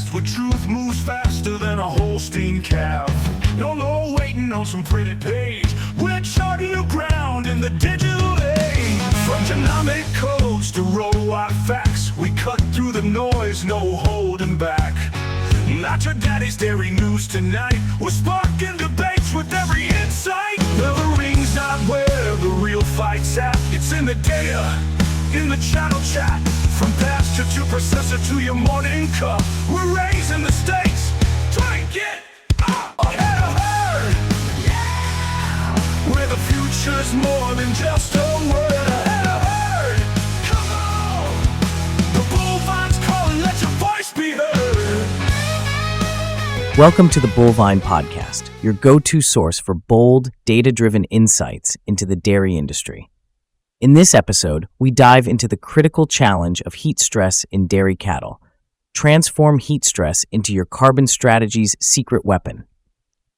podcast where truth moves faster than a Holstein calf. No waiting on some pretty page. We're charting new ground in the digital age. From genomic codes to row-wide facts, we cut through the noise, no holding back. Not your daddy's dairy news tonight. We're sparking debates with every insight. The ring's not where the real fight's at. It's in the data, in the channel chat. From pasture to processor to your morning cup, we're raising the stakes. Try and get ahead of herd. Yeah! Where the future's more than just a word. Ahead of herd. Come on! The bullvine's calling, let your voice be heard. Welcome to the Bullvine Podcast, your go-to source for bold, data-driven insights into the dairy industry. In this episode, we dive into the critical challenge of heat stress in dairy cattle. Transform heat stress into your carbon strategy's secret weapon.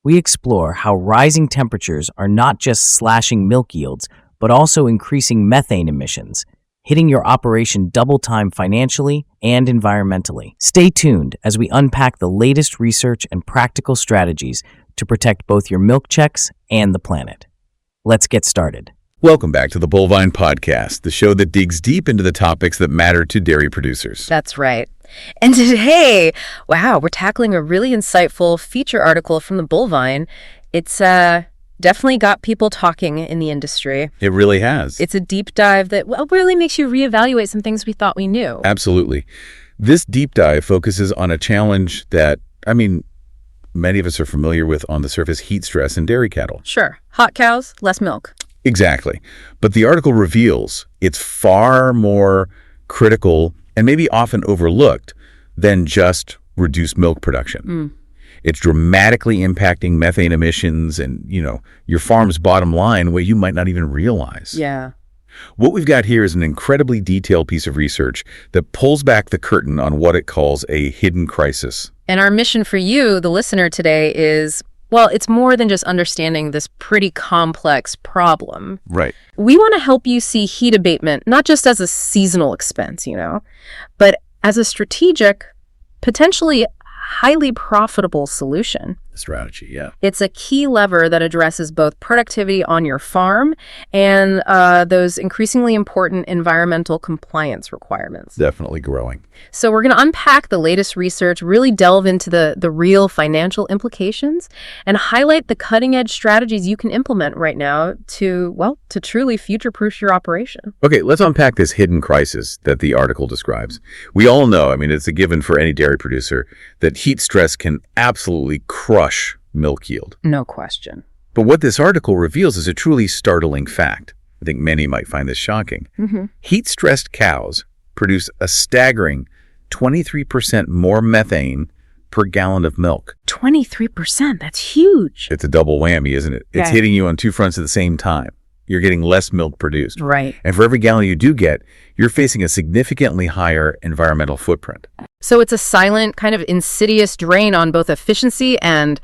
We explore how rising temperatures are not just slashing milk yields, but also increasing methane emissions, hitting your operation double time financially and environmentally. Stay tuned as we unpack the latest research and practical strategies to protect both your milk checks and the planet. Let's get started. Welcome back to the Bullvine Podcast, the show that digs deep into the topics that matter to dairy producers. That's right. And today, we're tackling a really insightful feature article from the Bullvine. It's definitely got people talking in the industry. It really has. It's a deep dive that really makes you reevaluate some things we thought we knew. Absolutely. This deep dive focuses on a challenge that, many of us are familiar with on the surface: heat stress in dairy cattle. Sure. Hot cows, less milk. Exactly. But the article reveals it's far more critical and maybe often overlooked than just reduced milk production. It's dramatically impacting methane emissions and, your farm's bottom line where you might not even realize. Yeah. What we've got here is an incredibly detailed piece of research that pulls back the curtain on what it calls a hidden crisis. And our mission for you, the listener, today is, it's more than just understanding this pretty complex problem. Right. We want to help you see heat abatement not just as a seasonal expense, but as a strategic, potentially highly profitable solution. Strategy, yeah. It's a key lever that addresses both productivity on your farm and those increasingly important environmental compliance requirements. Definitely growing. So we're going to unpack the latest research, really delve into the real financial implications, and highlight the cutting-edge strategies you can implement right now to truly future-proof your operation. Okay, let's unpack this hidden crisis that the article describes. We all know, it's a given for any dairy producer, that heat stress can absolutely crush milk yield. No question. But what this article reveals is a truly startling fact. I think many might find this shocking. Heat-stressed cows produce a staggering 23% more methane per gallon of milk. 23%, that's huge. It's a double whammy, isn't it? It's hitting you on two fronts at the same time. You're getting less milk produced. Right. And for every gallon you do get, you're facing a significantly higher environmental footprint. So it's a silent, kind of insidious drain on both efficiency and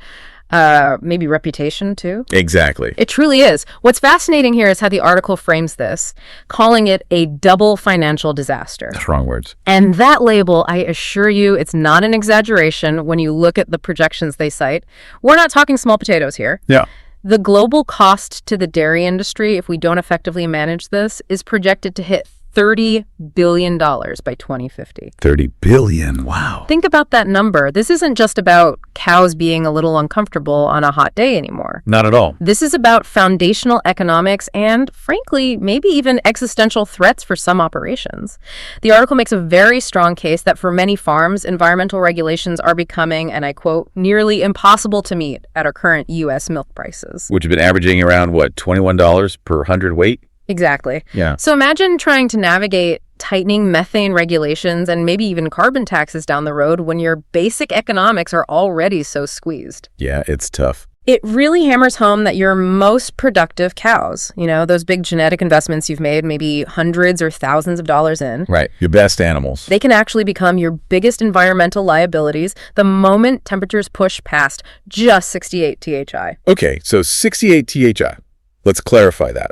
maybe reputation, too? Exactly. It truly is. What's fascinating here is how the article frames this, calling it a double financial disaster. Strong words. And that label, I assure you, it's not an exaggeration when you look at the projections they cite. We're not talking small potatoes here. Yeah. The global cost to the dairy industry, if we don't effectively manage this, is projected to hit $30 billion by 2050. 30 billion. Wow. Think about that number. This isn't just about cows being a little uncomfortable on a hot day anymore. Not at all. This is about foundational economics and, frankly, maybe even existential threats for some operations. The article makes a very strong case that for many farms, environmental regulations are becoming, and I quote, nearly impossible to meet at our current U.S. milk prices. Which have been averaging around, $21 per hundredweight? Exactly. Yeah. So imagine trying to navigate tightening methane regulations and maybe even carbon taxes down the road when your basic economics are already so squeezed. Yeah, it's tough. It really hammers home that your most productive cows, those big genetic investments you've made, maybe hundreds or thousands of dollars in. Right. Your best animals. They can actually become your biggest environmental liabilities the moment temperatures push past just 68 THI. Okay, so 68 THI. Let's clarify that.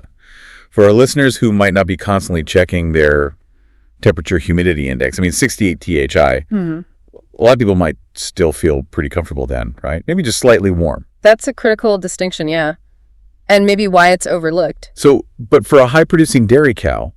For our listeners who might not be constantly checking their temperature humidity index, 68 THI, A lot of people might still feel pretty comfortable then, right? Maybe just slightly warm. That's a critical distinction, yeah. And maybe why it's overlooked. So, but for a high-producing dairy cow,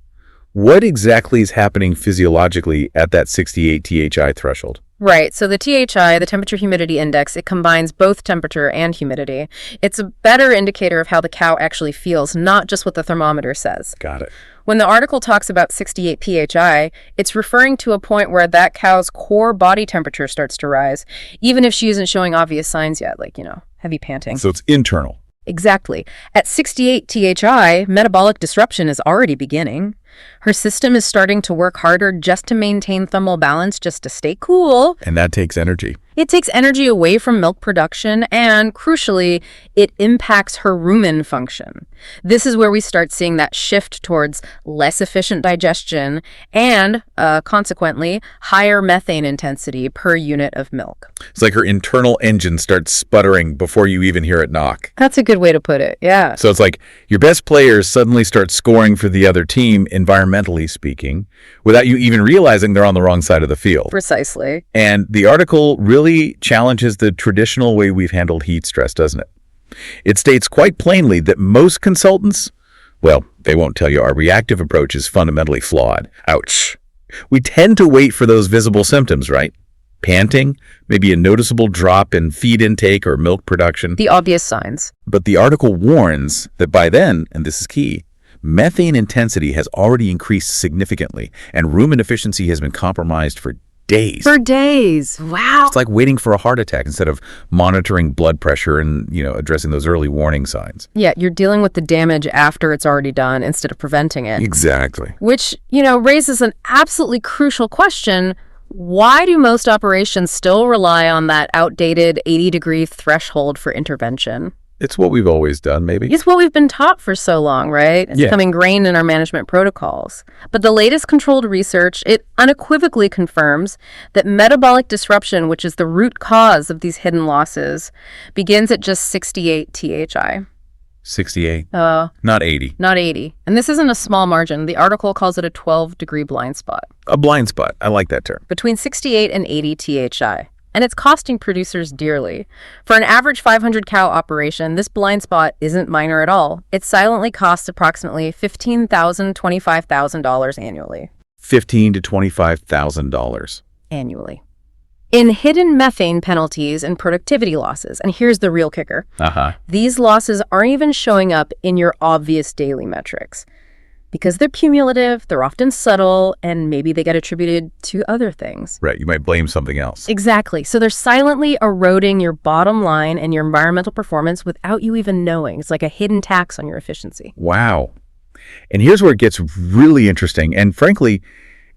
what exactly is happening physiologically at that 68 THI threshold? Right. So the THI, the temperature humidity index, it combines both temperature and humidity. It's a better indicator of how the cow actually feels, not just what the thermometer says. Got it. When the article talks about 68 phi, it's referring to a point where that cow's core body temperature starts to rise, even if she isn't showing obvious signs yet, like, heavy panting. So it's internal. Exactly. At 68 THI, metabolic disruption is already beginning. Her system is starting to work harder just to maintain thermal balance, just to stay cool. And that takes energy. It takes energy away from milk production, and crucially, it impacts her rumen function. This is where we start seeing that shift towards less efficient digestion and, consequently, higher methane intensity per unit of milk. It's like her internal engine starts sputtering before you even hear it knock. That's a good way to put it, yeah. So it's like your best players suddenly start scoring for the other team, environmentally speaking, without you even realizing they're on the wrong side of the field. Precisely. And the article really challenges the traditional way we've handled heat stress, doesn't it? It states quite plainly that most consultants, well, they won't tell you our reactive approach is fundamentally flawed. Ouch. We tend to wait for those visible symptoms, right? Panting, maybe a noticeable drop in feed intake or milk production. The obvious signs. But the article warns that by then, and this is key, methane intensity has already increased significantly, and rumen efficiency has been compromised for days. For days. Wow. It's like waiting for a heart attack instead of monitoring blood pressure and, addressing those early warning signs. Yeah, you're dealing with the damage after it's already done instead of preventing it. Exactly. Which, raises an absolutely crucial question. Why do most operations still rely on that outdated 80-degree threshold for intervention? It's what we've always done, maybe. It's what we've been taught for so long, right? It's become ingrained in our management protocols. But the latest controlled research, it unequivocally confirms that metabolic disruption, which is the root cause of these hidden losses, begins at just 68 THI. 68? Not 80. Not 80. And this isn't a small margin. The article calls it a 12-degree blind spot. A blind spot. I like that term. Between 68 and 80 THI. And it's costing producers dearly. For an average 500-cow operation, this blind spot isn't minor at all. It silently costs approximately $15,000 to $25,000 annually. $15,000 to $25,000. Annually. In hidden methane penalties and productivity losses, and here's the real kicker. These losses aren't even showing up in your obvious daily metrics. Because they're cumulative, they're often subtle, and maybe they get attributed to other things. Right, you might blame something else. Exactly. So they're silently eroding your bottom line and your environmental performance without you even knowing. It's like a hidden tax on your efficiency. Wow. And here's where it gets really interesting. And frankly,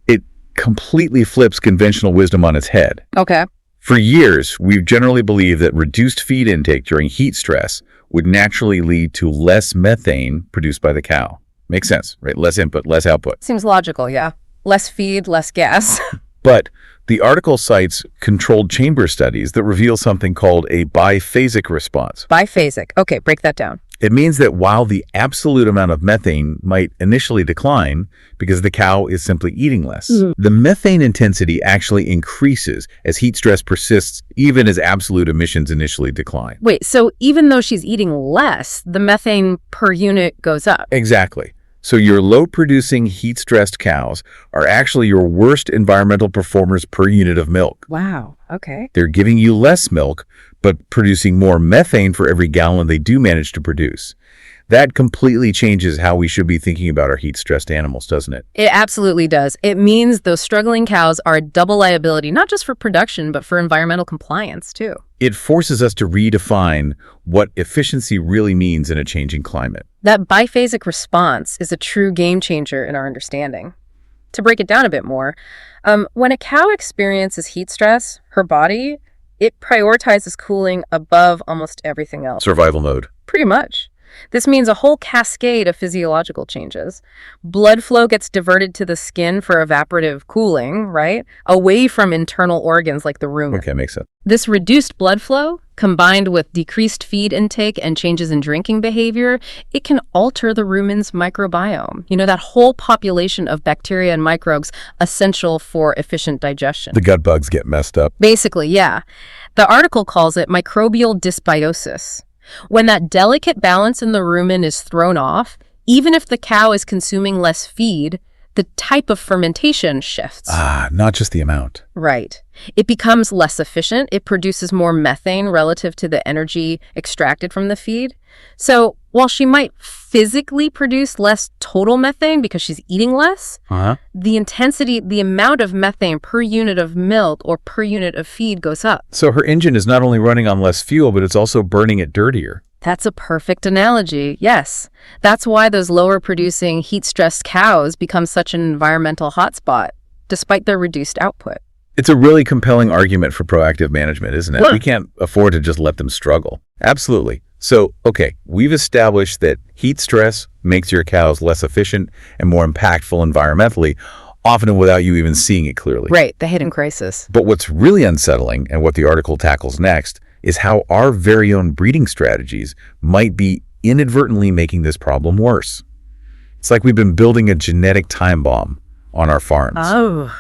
it completely flips conventional wisdom on its head. Okay. For years, we've generally believed that reduced feed intake during heat stress would naturally lead to less methane produced by the cow. Makes sense, right? Less input, less output. Seems logical, yeah. Less feed, less gas. But the article cites controlled chamber studies that reveal something called a biphasic response. Biphasic. Okay, break that down. It means that while the absolute amount of methane might initially decline because the cow is simply eating less, the methane intensity actually increases as heat stress persists, even as absolute emissions initially decline. Wait, so even though she's eating less, the methane per unit goes up? Exactly. So your low-producing, heat-stressed cows are actually your worst environmental performers per unit of milk. Wow, okay. They're giving you less milk, but producing more methane for every gallon they do manage to produce. That completely changes how we should be thinking about our heat-stressed animals, doesn't it? It absolutely does. It means those struggling cows are a double liability, not just for production, but for environmental compliance, too. It forces us to redefine what efficiency really means in a changing climate. That biphasic response is a true game changer in our understanding. To break it down a bit more, when a cow experiences heat stress, her body, it prioritizes cooling above almost everything else. Survival mode. Pretty much. This means a whole cascade of physiological changes. Blood flow gets diverted to the skin for evaporative cooling, right? Away from internal organs like the rumen. Okay, makes sense. This reduced blood flow, combined with decreased feed intake and changes in drinking behavior, it can alter the rumen's microbiome. You know, that whole population of bacteria and microbes essential for efficient digestion. The gut bugs get messed up. Basically, yeah. The article calls it microbial dysbiosis. When that delicate balance in the rumen is thrown off, even if the cow is consuming less feed, the type of fermentation shifts. Not just the amount. Right. It becomes less efficient. It produces more methane relative to the energy extracted from the feed. So while she might physically produce less total methane because she's eating less, the intensity, the amount of methane per unit of milk or per unit of feed goes up. So her engine is not only running on less fuel, but it's also burning it dirtier. That's a perfect analogy, yes. That's why those lower-producing, heat-stressed cows become such an environmental hotspot, despite their reduced output. It's a really compelling argument for proactive management, isn't it? We can't afford to just let them struggle. Absolutely. So, okay, we've established that heat stress makes your cows less efficient and more impactful environmentally, often without you even seeing it clearly. Right, the hidden crisis. But what's really unsettling, and what the article tackles next, is how our very own breeding strategies might be inadvertently making this problem worse. It's like we've been building a genetic time bomb on our farms. Oh,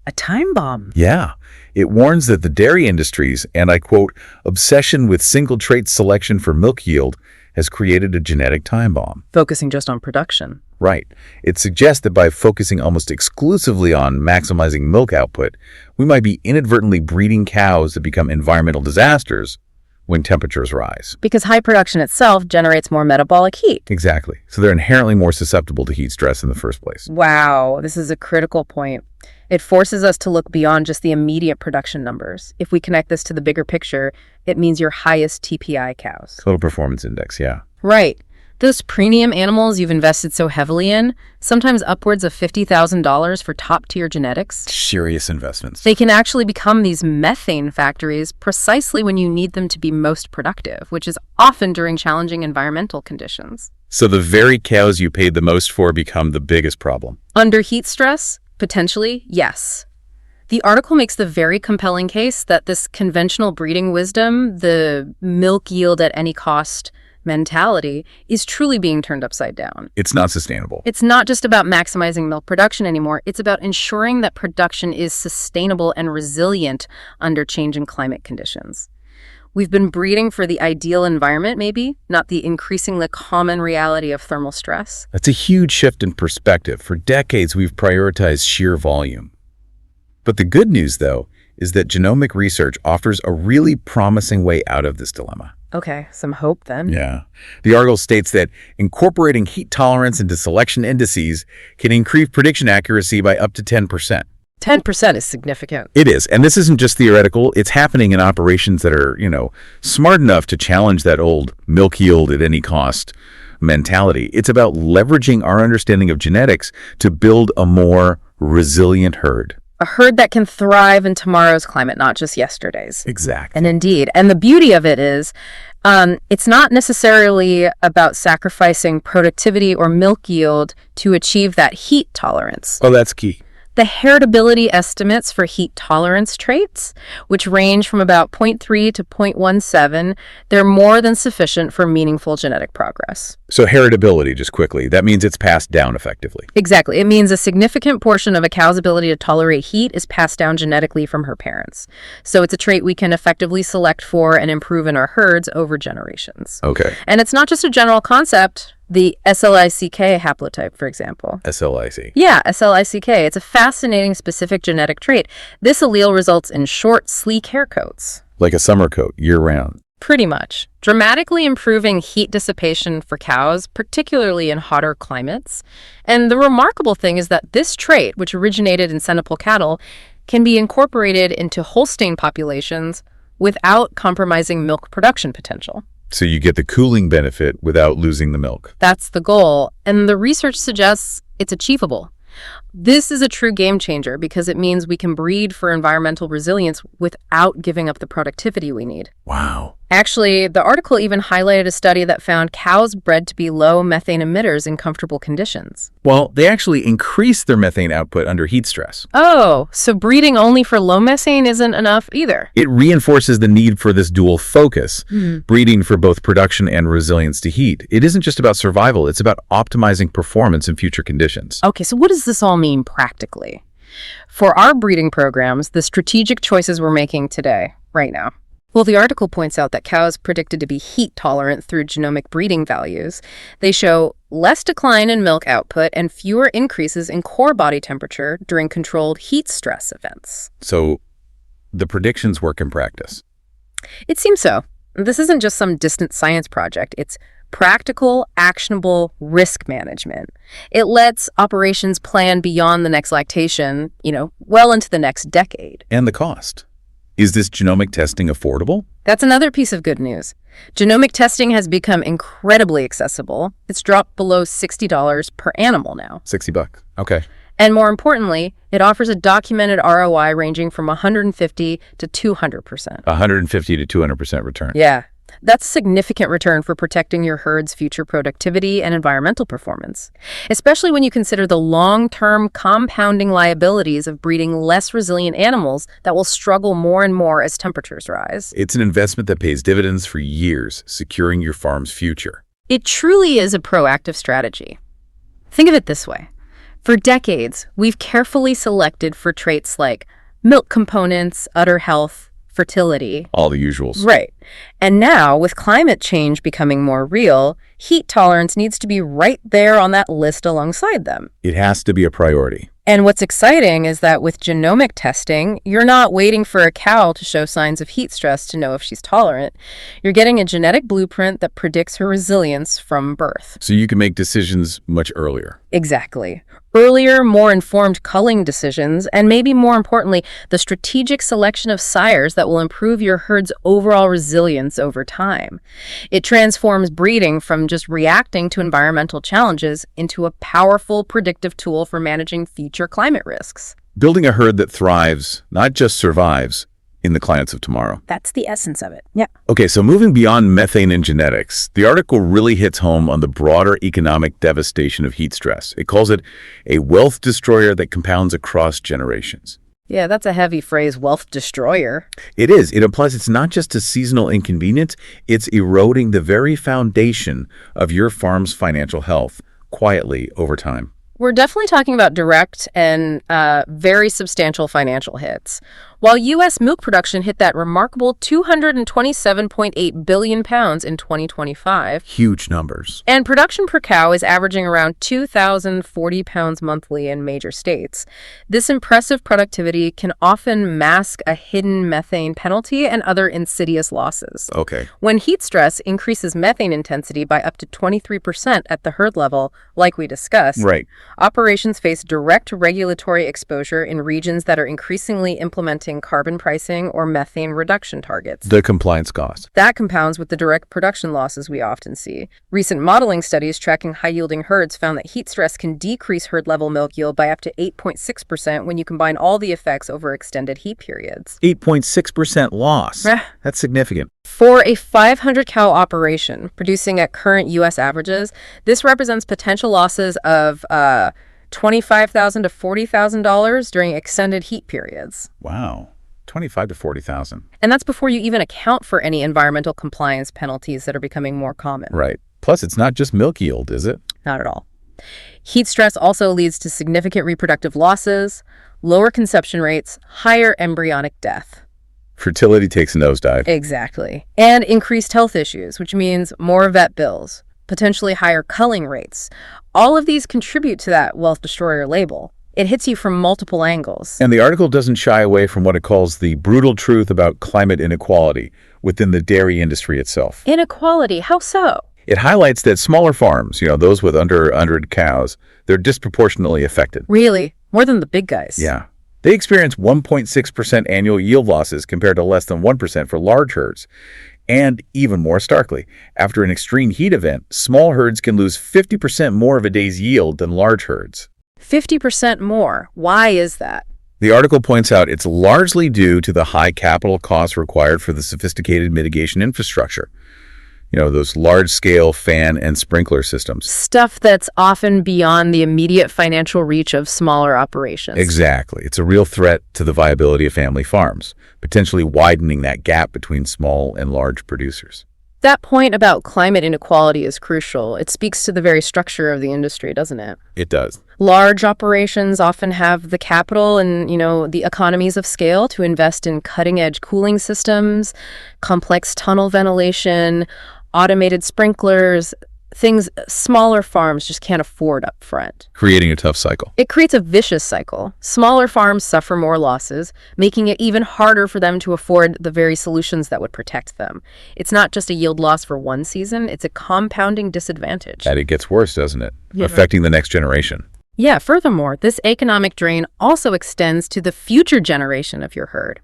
a time bomb. Yeah. It warns that the dairy industry's, and I quote, obsession with single trait selection for milk yield has created a genetic time bomb. Focusing just on production. Right. It suggests that by focusing almost exclusively on maximizing milk output, we might be inadvertently breeding cows that become environmental disasters when temperatures rise. Because high production itself generates more metabolic heat. Exactly. So they're inherently more susceptible to heat stress in the first place. Wow, this is a critical point. It forces us to look beyond just the immediate production numbers. If we connect this to the bigger picture, it means your highest TPI cows. Total performance index, yeah. Right. Those premium animals you've invested so heavily in, sometimes upwards of $50,000 for top-tier genetics. Serious investments. They can actually become these methane factories precisely when you need them to be most productive, which is often during challenging environmental conditions. So the very cows you paid the most for become the biggest problem. Under heat stress? Potentially, yes. The article makes the very compelling case that this conventional breeding wisdom, the milk yield at any cost mentality, is truly being turned upside down. It's not sustainable. It's not just about maximizing milk production anymore. It's about ensuring that production is sustainable and resilient under changing climate conditions. We've been breeding for the ideal environment, maybe, not the increasingly common reality of thermal stress. That's a huge shift in perspective. For decades, we've prioritized sheer volume. But the good news, though, is that genomic research offers a really promising way out of this dilemma. Okay, some hope then. Yeah. The article states that incorporating heat tolerance into selection indices can increase prediction accuracy by up to 10%. 10% is significant. It is. And this isn't just theoretical. It's happening in operations that are, smart enough to challenge that old milk yield at any cost mentality. It's about leveraging our understanding of genetics to build a more resilient herd. A herd that can thrive in tomorrow's climate, not just yesterday's. Exactly. And indeed. And the beauty of it is, it's not necessarily about sacrificing productivity or milk yield to achieve that heat tolerance. Oh, that's key. The heritability estimates for heat tolerance traits, which range from about 0.3 to 0.17, they're more than sufficient for meaningful genetic progress. So heritability, just quickly, that means it's passed down effectively. Exactly. It means a significant portion of a cow's ability to tolerate heat is passed down genetically from her parents. So it's a trait we can effectively select for and improve in our herds over generations. Okay. And it's not just a general concept. The SLICK haplotype, for example. SLIC. Yeah, SLICK. It's a fascinating specific genetic trait. This allele results in short, sleek hair coats. Like a summer coat, year-round. Pretty much. Dramatically improving heat dissipation for cows, particularly in hotter climates. And the remarkable thing is that this trait, which originated in Senegal cattle, can be incorporated into Holstein populations without compromising milk production potential. So you get the cooling benefit without losing the milk. That's the goal, and the research suggests it's achievable. This is a true game changer because it means we can breed for environmental resilience without giving up the productivity we need. Wow. Actually, the article even highlighted a study that found cows bred to be low methane emitters in comfortable conditions. Well, they actually increase their methane output under heat stress. Oh, so breeding only for low methane isn't enough either. It reinforces the need for this dual focus, breeding for both production and resilience to heat. It isn't just about survival, it's about optimizing performance in future conditions. Okay, so what does this all mean practically? For our breeding programs, the strategic choices we're making today, right now. Well, the article points out that cows predicted to be heat tolerant through genomic breeding values. They show less decline in milk output and fewer increases in core body temperature during controlled heat stress events. So the predictions work in practice. It seems so. This isn't just some distant science project. It's practical, actionable risk management. It lets operations plan beyond the next lactation, well into the next decade. And the cost. Is this genomic testing affordable? That's another piece of good news. Genomic testing has become incredibly accessible. It's dropped below $60 per animal now. $60. Okay. And more importantly, it offers a documented ROI ranging from 150 to 200%. 150 to 200% return. Yeah. That's a significant return for protecting your herd's future productivity and environmental performance, especially when you consider the long-term compounding liabilities of breeding less resilient animals that will struggle more and more as temperatures rise. It's an investment that pays dividends for years, securing your farm's future. It truly is a proactive strategy. Think of it this way. For decades, we've carefully selected for traits like milk components, udder health, fertility. All the usuals. Right. And now, with climate change becoming more real, heat tolerance needs to be right there on that list alongside them. It has to be a priority. And what's exciting is that with genomic testing, you're not waiting for a cow to show signs of heat stress to know if she's tolerant. You're getting a genetic blueprint that predicts her resilience from birth. So you can make decisions much earlier. Exactly. Earlier, more informed culling decisions, and maybe more importantly, the strategic selection of sires that will improve your herd's overall resilience over time. It transforms breeding from just reacting to environmental challenges into a powerful predictive tool for managing future climate risks. Building a herd that thrives, not just survives, in the climates of tomorrow. That's the essence of it. Yeah. Okay, so moving beyond methane and genetics, the article really hits home on the broader economic devastation of heat stress. It calls it a wealth destroyer that compounds across generations. Yeah, that's a heavy phrase, wealth destroyer. It is. It implies it's not just a seasonal inconvenience, it's eroding the very foundation of your farm's financial health quietly over time. We're definitely talking about direct and very substantial financial hits. While U.S. milk production hit that remarkable 227.8 billion pounds in 2025. Huge numbers. And production per cow is averaging around 2,040 pounds monthly in major states. This impressive productivity can often mask a hidden methane penalty and other insidious losses. Okay. When heat stress increases methane intensity by up to 23% at the herd level, like we discussed, Right. operations face direct regulatory exposure in regions that are increasingly implementing carbon pricing or methane reduction targets. The compliance cost. That compounds with the direct production losses we often see. Recent modeling studies tracking high-yielding herds found that heat stress can decrease herd-level milk yield by up to 8.6% when you combine all the effects over extended heat periods. 8.6% loss. That's significant. For a 500-cow operation producing at current U.S. averages, this represents potential losses of $25,000 to $40,000 during extended heat periods. Wow. $25,000 to $40,000. And that's before you even account for any environmental compliance penalties that are becoming more common. Right. Plus, it's not just milk yield, is it? Not at all. Heat stress also leads to significant reproductive losses, lower conception rates, higher embryonic death. Fertility takes a nosedive. Exactly. And increased health issues, which means more vet bills, potentially higher culling rates. All of these contribute to that wealth destroyer label. It hits you from multiple angles. And the article doesn't shy away from what it calls the brutal truth about climate inequality within the dairy industry itself. Inequality, how so? It highlights that smaller farms, those with under 100 cows, they're disproportionately affected. Really? More than the big guys? Yeah. They experience 1.6% annual yield losses compared to less than 1% for large herds. And even more starkly, after an extreme heat event, small herds can lose 50% more of a day's yield than large herds. 50% more. Why is that? The article points out it's largely due to the high capital costs required for the sophisticated mitigation infrastructure. Those large-scale fan and sprinkler systems. Stuff that's often beyond the immediate financial reach of smaller operations. Exactly. It's a real threat to the viability of family farms, potentially widening that gap between small and large producers. That point about climate inequality is crucial. It speaks to the very structure of the industry, doesn't it? It does. Large operations often have the capital and, the economies of scale to invest in cutting-edge cooling systems, complex tunnel ventilation, automated sprinklers, things smaller farms just can't afford up front. Creating a tough cycle. It creates a vicious cycle. Smaller farms suffer more losses, making it even harder for them to afford the very solutions that would protect them. It's not just a yield loss for one season, it's a compounding disadvantage. And it gets worse, doesn't it? Yeah. Affecting the next generation. Yeah, furthermore, this economic drain also extends to the future generation of your herd.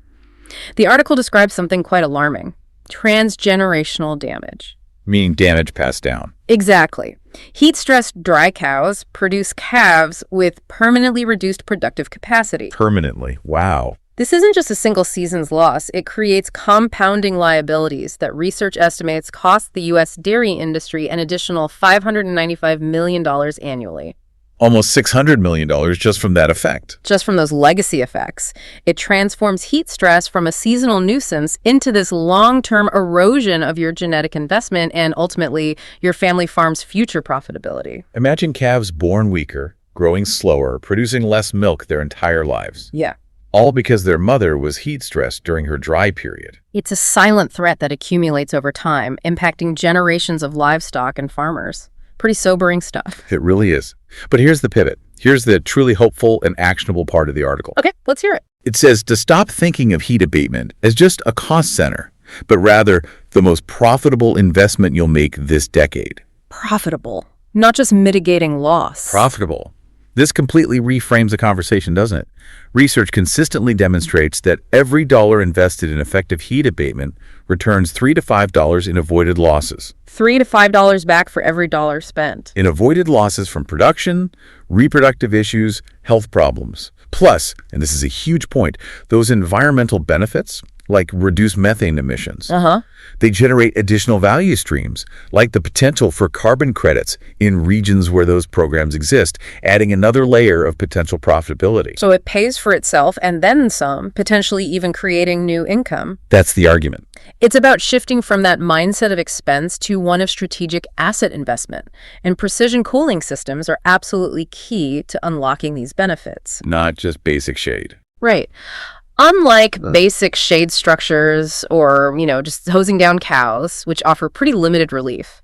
The article describes something quite alarming: transgenerational damage. Meaning damage passed down. Exactly. Heat-stressed dry cows produce calves with permanently reduced productive capacity. Permanently. Wow. This isn't just a single season's loss. It creates compounding liabilities that research estimates cost the U.S. dairy industry an additional $595 million annually. Almost $600 million just from that effect. Just from those legacy effects. It transforms heat stress from a seasonal nuisance into this long-term erosion of your genetic investment and ultimately your family farm's future profitability. Imagine calves born weaker, growing slower, producing less milk their entire lives. Yeah. All because their mother was heat stressed during her dry period. It's a silent threat that accumulates over time, impacting generations of livestock and farmers. Pretty sobering stuff. It really is. But here's the pivot. Here's the truly hopeful and actionable part of the article. Okay, let's hear it. It says to stop thinking of heat abatement as just a cost center, but rather the most profitable investment you'll make this decade. Profitable, not just mitigating loss. Profitable. This completely reframes the conversation, doesn't it? Research consistently demonstrates that every dollar invested in effective heat abatement returns $3 to $5 in avoided losses. $3 to $5 back for every dollar spent. In avoided losses from production, reproductive issues, health problems. Plus, and this is a huge point, those environmental benefits, like reduced methane emissions. They generate additional value streams, like the potential for carbon credits in regions where those programs exist, adding another layer of potential profitability. So it pays for itself and then some, potentially even creating new income. That's the argument. It's about shifting from that mindset of expense to one of strategic asset investment. And precision cooling systems are absolutely key to unlocking these benefits. Not just basic shade. Right. Unlike basic shade structures or, just hosing down cows, which offer pretty limited relief,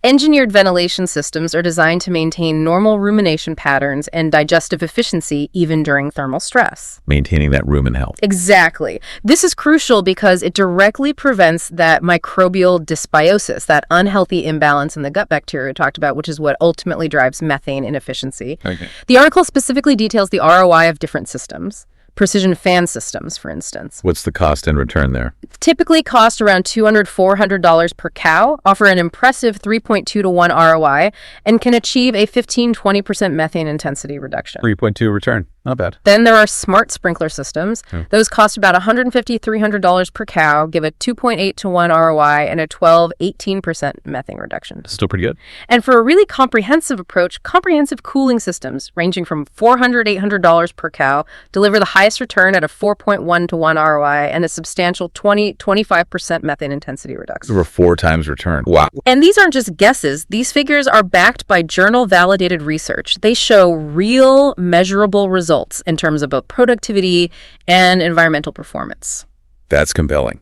engineered ventilation systems are designed to maintain normal rumination patterns and digestive efficiency even during thermal stress. Maintaining that rumen health. Exactly. This is crucial because it directly prevents that microbial dysbiosis, that unhealthy imbalance in the gut bacteria we talked about, which is what ultimately drives methane inefficiency. Okay. The article specifically details the ROI of different systems. Precision fan systems, for instance. What's the cost and return there? Typically cost around $200, $400 per cow, offer an impressive 3.2 to 1 ROI, and can achieve a 15-20% methane intensity reduction. 3.2 return. Not bad. Then there are smart sprinkler systems. Those cost about $150, $300 per cow, give a 2.8 to 1 ROI, and a 12-18% methane reduction. Still pretty good. And for a really comprehensive approach, comprehensive cooling systems ranging from $400, $800 per cow deliver the highest return at a 4.1 to 1 ROI and a substantial 20-25% methane intensity reduction. Over 4 times return. Wow. And these aren't just guesses. These figures are backed by journal-validated research. They show real, measurable results in terms of both productivity and environmental performance. That's compelling.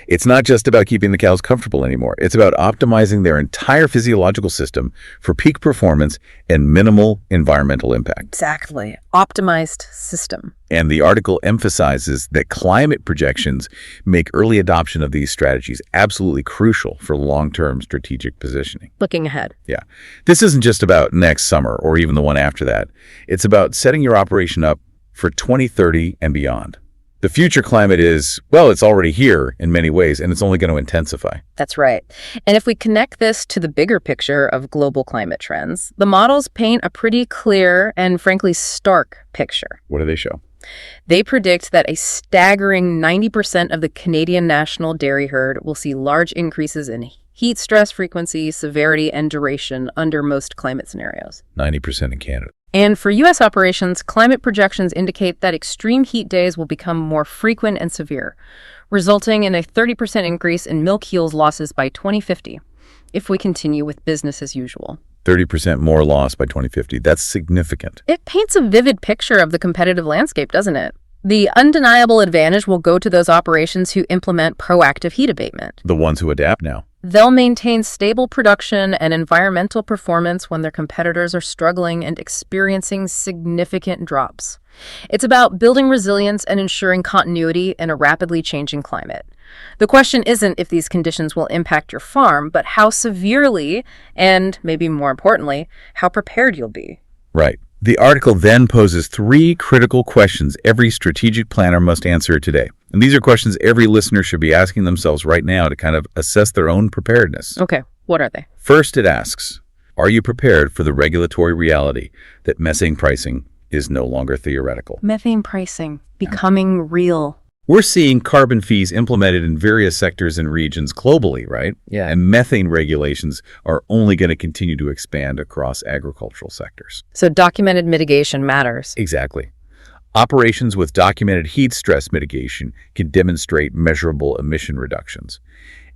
It's not just about keeping the cows comfortable anymore. It's about optimizing their entire physiological system for peak performance and minimal environmental impact. Exactly. Optimized system. And the article emphasizes that climate projections make early adoption of these strategies absolutely crucial for long-term strategic positioning. Looking ahead. Yeah. This isn't just about next summer or even the one after that. It's about setting your operation up for 2030 and beyond. The future climate is, well, it's already here in many ways, and it's only going to intensify. That's right. And if we connect this to the bigger picture of global climate trends, the models paint a pretty clear and frankly stark picture. What do they show? They predict that a staggering 90% of the Canadian national dairy herd will see large increases in heat stress frequency, severity, and duration under most climate scenarios. 90% in Canada. And for U.S. operations, climate projections indicate that extreme heat days will become more frequent and severe, resulting in a 30% increase in milk yield losses by 2050, if we continue with business as usual. 30% more loss by 2050. That's significant. It paints a vivid picture of the competitive landscape, doesn't it? The undeniable advantage will go to those operations who implement proactive heat abatement. The ones who adapt now. They'll maintain stable production and environmental performance when their competitors are struggling and experiencing significant drops. It's about building resilience and ensuring continuity in a rapidly changing climate. The question isn't if these conditions will impact your farm, but how severely and, maybe more importantly, how prepared you'll be. Right. The article then poses 3 critical questions every strategic planner must answer today. And these are questions every listener should be asking themselves right now to kind of assess their own preparedness. Okay, what are they? First, it asks, are you prepared for the regulatory reality that methane pricing is no longer theoretical? Methane pricing becoming real. We're seeing carbon fees implemented in various sectors and regions globally, right? Yeah. And methane regulations are only going to continue to expand across agricultural sectors. So documented mitigation matters. Exactly. Operations with documented heat stress mitigation can demonstrate measurable emission reductions.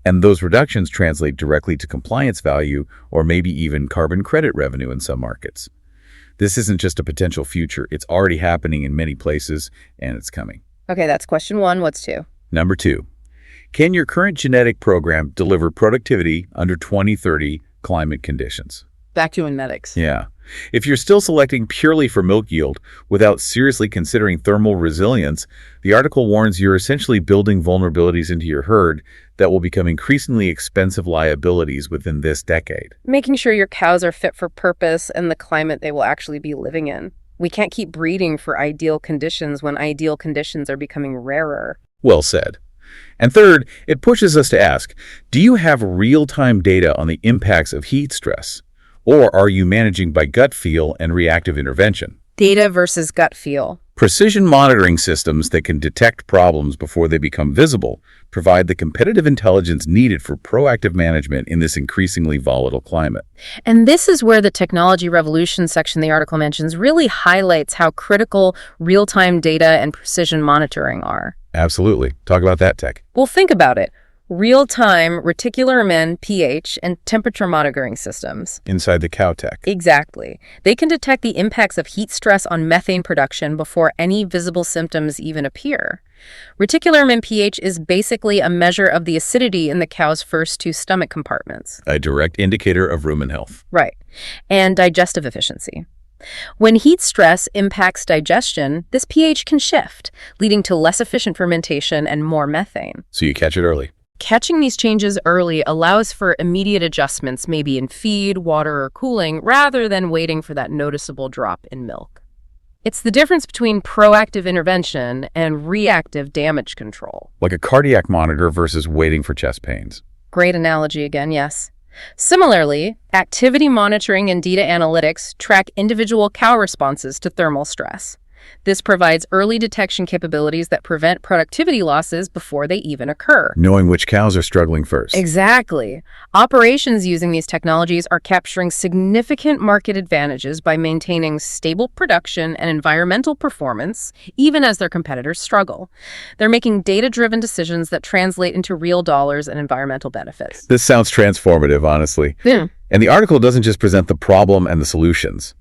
And those reductions translate directly to compliance value or maybe even carbon credit revenue in some markets. This isn't just a potential future. It's already happening in many places, and it's coming. Okay, that's question 1. What's 2? Number 2, can your current genetic program deliver productivity under 2030 climate conditions? Back to genetics. Yeah. If you're still selecting purely for milk yield without seriously considering thermal resilience, the article warns you're essentially building vulnerabilities into your herd that will become increasingly expensive liabilities within this decade. Making sure your cows are fit for purpose and the climate they will actually be living in. We can't keep breeding for ideal conditions when ideal conditions are becoming rarer. Well said. And third, it pushes us to ask, do you have real-time data on the impacts of heat stress? Or are you managing by gut feel and reactive intervention? Data versus gut feel. Precision monitoring systems that can detect problems before they become visible provide the competitive intelligence needed for proactive management in this increasingly volatile climate. And this is where the technology revolution section the article mentions really highlights how critical real-time data and precision monitoring are. Absolutely. Talk about that tech. Well, think about it. Real-time reticular rumen, pH, and temperature monitoring systems. Inside the cow tech. Exactly. They can detect the impacts of heat stress on methane production before any visible symptoms even appear. Reticular rumen pH is basically a measure of the acidity in the cow's first 2 stomach compartments. A direct indicator of rumen health. Right. And digestive efficiency. When heat stress impacts digestion, this pH can shift, leading to less efficient fermentation and more methane. So you catch it early. Catching these changes early allows for immediate adjustments, maybe in feed, water, or cooling, rather than waiting for that noticeable drop in milk. It's the difference between proactive intervention and reactive damage control. Like a cardiac monitor versus waiting for chest pains. Great analogy again, yes. Similarly, activity monitoring and data analytics track individual cow responses to thermal stress. This provides early detection capabilities that prevent productivity losses before they even occur. Knowing which cows are struggling first. Exactly. Operations using these technologies are capturing significant market advantages by maintaining stable production and environmental performance, even as their competitors struggle. They're making data-driven decisions that translate into real dollars and environmental benefits. This sounds transformative, honestly. Yeah. And the article doesn't just present the problem and the solutions.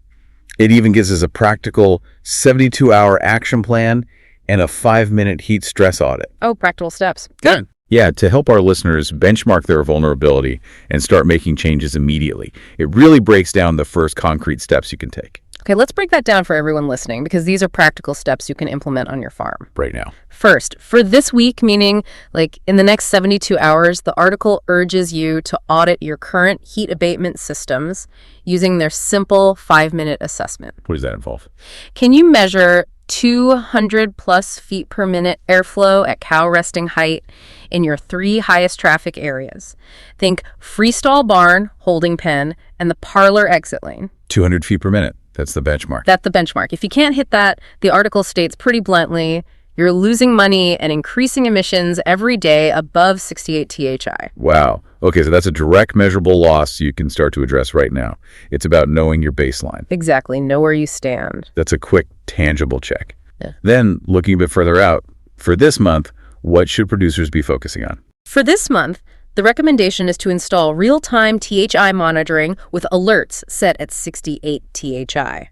It even gives us a practical 72-hour action plan and a 5-minute heat stress audit. Oh, practical steps. Good. Yeah, to help our listeners benchmark their vulnerability and start making changes immediately. It really breaks down the first concrete steps you can take. Okay, let's break that down for everyone listening, because these are practical steps you can implement on your farm. Right now. First, for this week, meaning like in the next 72 hours, the article urges you to audit your current heat abatement systems using their simple 5-minute assessment. What does that involve? Can you measure 200 plus feet per minute airflow at cow resting height in your 3 highest traffic areas? Think freestall barn, holding pen, and the parlor exit lane. 200 feet per minute. That's the benchmark. That's the benchmark. If you can't hit that, the article states pretty bluntly, you're losing money and increasing emissions every day above 68 THI. Wow. Okay, so that's a direct measurable loss you can start to address right now. It's about knowing your baseline. Exactly. Know where you stand. That's a quick, tangible check. Yeah. Then, looking a bit further out, for this month, what should producers be focusing on? For this month, the recommendation is to install real-time THI monitoring with alerts set at 68 THI.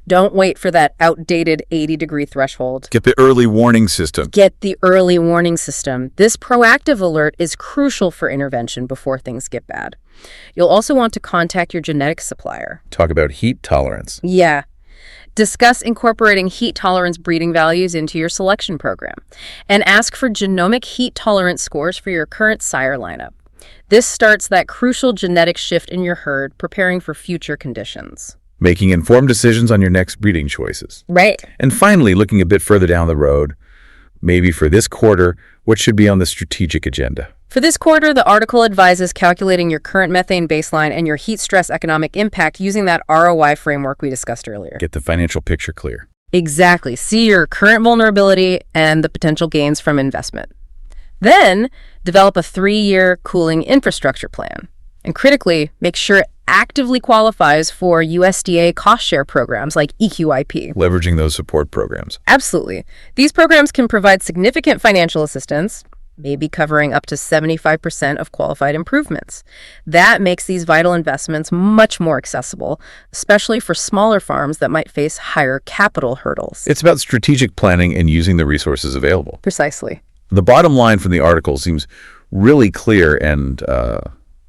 Don't wait for that outdated 80-degree threshold. Get the early warning system. Get the early warning system. This proactive alert is crucial for intervention before things get bad. You'll also want to contact your genetic supplier. Talk about heat tolerance. Yeah. Discuss incorporating heat tolerance breeding values into your selection program. And ask for genomic heat tolerance scores for your current sire lineup. This starts that crucial genetic shift in your herd, preparing for future conditions. Making informed decisions on your next breeding choices. Right. And finally, looking a bit further down the road, maybe for this quarter, what should be on the strategic agenda? For this quarter, the article advises calculating your current methane baseline and your heat stress economic impact using that ROI framework we discussed earlier. Get the financial picture clear. Exactly. See your current vulnerability and the potential gains from investment. Then, develop a 3-year cooling infrastructure plan. And critically, make sure it actively qualifies for USDA cost share programs like EQIP. Leveraging those support programs. Absolutely. These programs can provide significant financial assistance, maybe covering up to 75% of qualified improvements. That makes these vital investments much more accessible, especially for smaller farms that might face higher capital hurdles. It's about strategic planning and using the resources available. Precisely. The bottom line from the article seems really clear and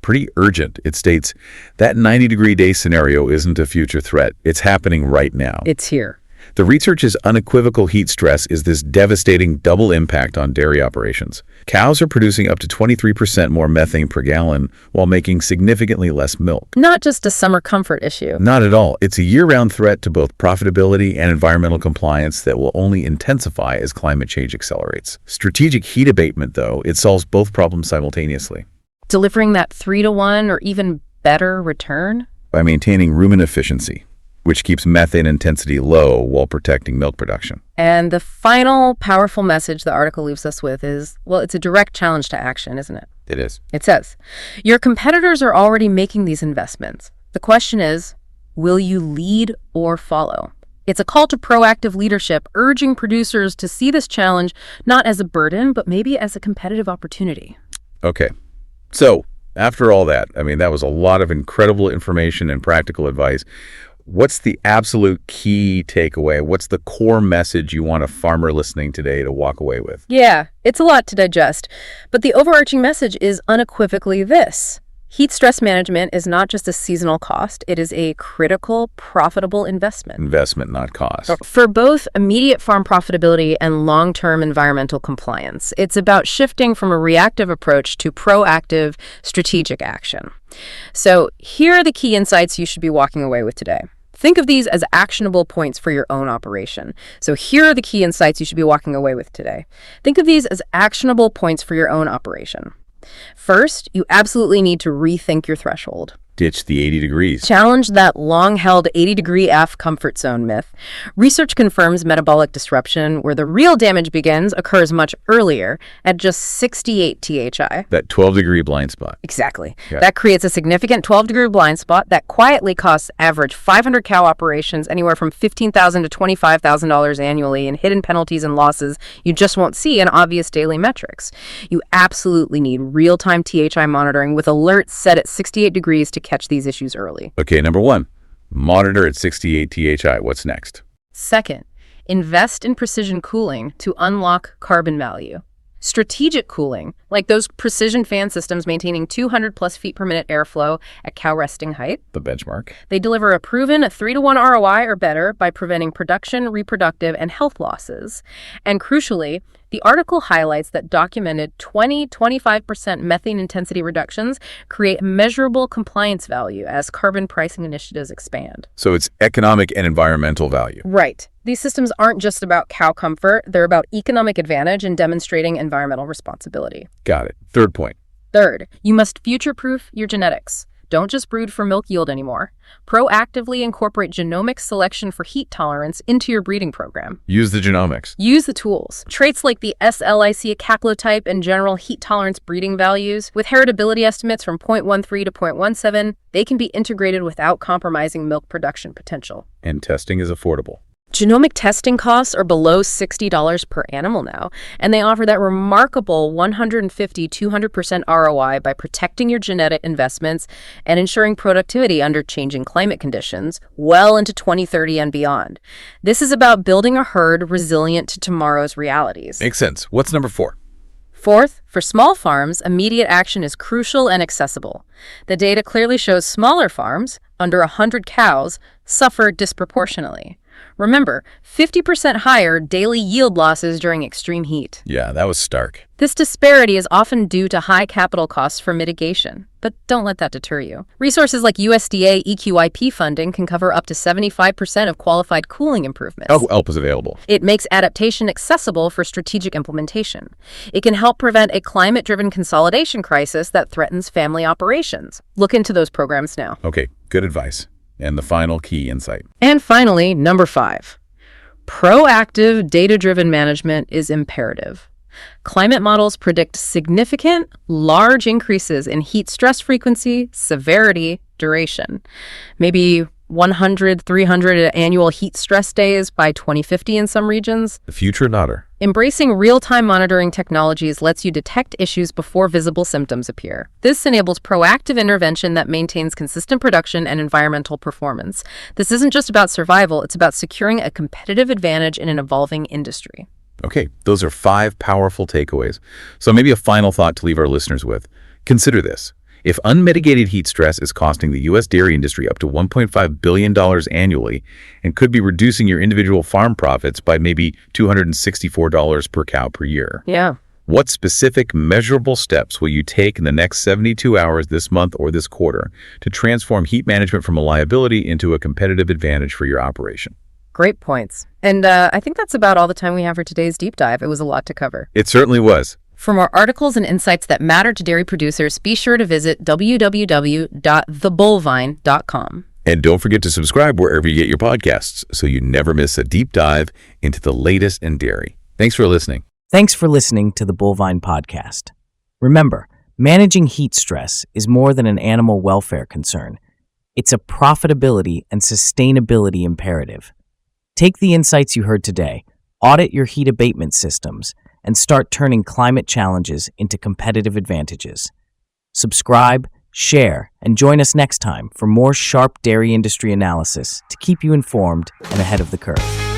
pretty urgent. It states that 90-degree day scenario isn't a future threat. It's happening right now. It's here. The research's unequivocal heat stress is this devastating double impact on dairy operations. Cows are producing up to 23% more methane per gallon while making significantly less milk. Not just a summer comfort issue. Not at all. It's a year-round threat to both profitability and environmental compliance that will only intensify as climate change accelerates. Strategic heat abatement, though, it solves both problems simultaneously. Delivering that 3-to-1 or even better return? By maintaining rumen efficiency, which keeps methane intensity low while protecting milk production. And the final powerful message the article leaves us with is, well, it's a direct challenge to action, isn't it? It is. It says, your competitors are already making these investments. The question is, will you lead or follow? It's a call to proactive leadership, urging producers to see this challenge not as a burden, but maybe as a competitive opportunity. Okay. So, after all that, that was a lot of incredible information and practical advice. What's the absolute key takeaway? What's the core message you want a farmer listening today to walk away with? Yeah, it's a lot to digest, but the overarching message is unequivocally this. Heat stress management is not just a seasonal cost, it is a critical, profitable investment. Investment, not cost. For both immediate farm profitability and long-term environmental compliance. It's about shifting from a reactive approach to proactive, strategic action. So here are the key insights you should be walking away with today. Think of these as actionable points for your own operation. So here are the key insights you should be walking away with today. Think of these as actionable points for your own operation. First, you absolutely need to rethink your threshold. Ditch the 80 degrees. Challenge that long-held 80-degree F comfort zone myth. Research confirms metabolic disruption, where the real damage begins, occurs much earlier at just 68 THI. That 12-degree blind spot. Exactly. Yeah. That creates a significant 12-degree blind spot that quietly costs average 500 cow operations anywhere from $15,000 to $25,000 annually in hidden penalties and losses you just won't see in obvious daily metrics. You absolutely need real-time THI monitoring with alerts set at 68 degrees to catch these issues early. Okay, number 1, monitor at 68 THI. What's next? Second, invest in precision cooling to unlock carbon value. Strategic cooling, like those precision fan systems maintaining 200 plus feet per minute airflow at cow resting height. The benchmark. They deliver a proven 3-to-1 ROI or better by preventing production, reproductive, and health losses. And crucially, the article highlights that documented 20-25% methane intensity reductions create measurable compliance value as carbon pricing initiatives expand. So it's economic and environmental value. Right. These systems aren't just about cow comfort, they're about economic advantage and demonstrating environmental responsibility. Got it. Third point. Third, you must future-proof your genetics. Don't just brood for milk yield anymore. Proactively incorporate genomic selection for heat tolerance into your breeding program. Use the genomics. Use the tools. Traits like the SLIC haplotype and general heat tolerance breeding values, with heritability estimates from 0.13 to 0.17, they can be integrated without compromising milk production potential. And testing is affordable. Genomic testing costs are below $60 per animal now, and they offer that remarkable 150-200% ROI by protecting your genetic investments and ensuring productivity under changing climate conditions well into 2030 and beyond. This is about building a herd resilient to tomorrow's realities. Makes sense. What's number 4? Fourth, for small farms, immediate action is crucial and accessible. The data clearly shows smaller farms, under 100 cows, suffer disproportionately. Remember, 50% higher daily yield losses during extreme heat. Yeah, that was stark. This disparity is often due to high capital costs for mitigation, but don't let that deter you. Resources like USDA EQIP funding can cover up to 75% of qualified cooling improvements. Oh, help is available. It makes adaptation accessible for strategic implementation. It can help prevent a climate-driven consolidation crisis that threatens family operations. Look into those programs now. Okay, good advice. And the final key insight. And finally, number 5. Proactive, data-driven management is imperative. Climate models predict significant, large increases in heat stress frequency, severity, duration. Maybe 100, 300 annual heat stress days by 2050 in some regions. The future nodder. Embracing real-time monitoring technologies lets you detect issues before visible symptoms appear. This enables proactive intervention that maintains consistent production and environmental performance. This isn't just about survival, it's about securing a competitive advantage in an evolving industry. Okay, those are 5 powerful takeaways. So maybe a final thought to leave our listeners with. Consider this. If unmitigated heat stress is costing the U.S. dairy industry up to $1.5 billion annually and could be reducing your individual farm profits by maybe $264 per cow per year, Yeah. what specific measurable steps will you take in the next 72 hours this month or this quarter to transform heat management from a liability into a competitive advantage for your operation? Great points. And I think that's about all the time we have for today's deep dive. It was a lot to cover. It certainly was. For more articles and insights that matter to dairy producers, be sure to visit www.thebullvine.com. And don't forget to subscribe wherever you get your podcasts so you never miss a deep dive into the latest in dairy. Thanks for listening. Thanks for listening to the Bullvine Podcast. Remember, managing heat stress is more than an animal welfare concern. It's a profitability and sustainability imperative. Take the insights you heard today, audit your heat abatement systems, and start turning climate challenges into competitive advantages. Subscribe, share, and join us next time for more sharp dairy industry analysis to keep you informed and ahead of the curve.